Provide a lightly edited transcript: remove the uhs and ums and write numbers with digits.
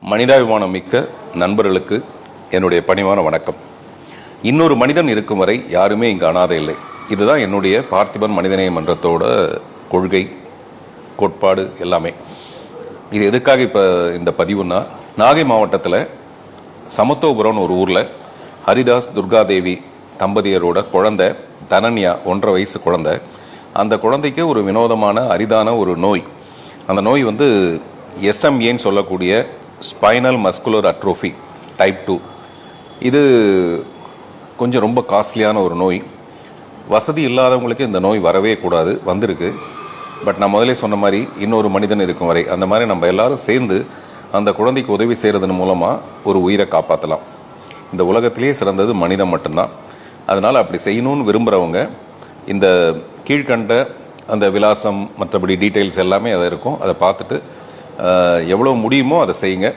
மனிதாபிமானம் மிக்க நண்பர்களுக்கு என்னுடைய பணிவான வணக்கம். இன்னொரு மனிதன் இருக்கும் வரை யாருமே இங்கு அனாதை இல்லை. இதுதான் என்னுடைய பார்த்திபன் மனிதநேய மன்றத்தோட கொள்கை, கோட்பாடு எல்லாமே. இது எதுக்காக இப்போ இந்த பதிவுன்னா, நாகை மாவட்டத்தில் சமத்துவபுரம்னு ஒரு ஊரில் ஹரிதாஸ் துர்காதேவி தம்பதியரோட குழந்தை தனன்யா 1.5 வயசு குழந்தை. அந்த குழந்தைக்கு ஒரு வினோதமான அரிதான ஒரு நோய். அந்த நோய் வந்து SMAன்னு சொல்லக்கூடிய ஸ்பைனல் மஸ்குலர் அட்ரோஃபி டைப் 2. இது கொஞ்சம் ரொம்ப காஸ்ட்லியான ஒரு நோய். வசதி இல்லாதவங்களுக்கு இந்த நோய் வரவே கூடாது, வந்திருக்கு. பட் நான் முதலே சொன்ன மாதிரி இன்னொரு மனிதன் இருக்கும் வரை அந்த மாதிரி நம்ம எல்லாரும் சேர்ந்து அந்த குழந்தைக்கு உதவி செய்கிறதன் மூலமாக ஒரு உயிரை காப்பாற்றலாம். இந்த உலகத்திலேயே சிறந்தது மனிதன் மட்டும்தான். அதனால் அப்படி செய்யணும்னு விரும்புகிறவங்க இந்த கீழ்கண்ட அந்த விலாசம் மற்றபடி டீட்டெயில்ஸ் எல்லாமே அதை இருக்கும். அதை பார்த்துட்டு எவ்வளோ முடியுமோ அதை செய்யுங்க.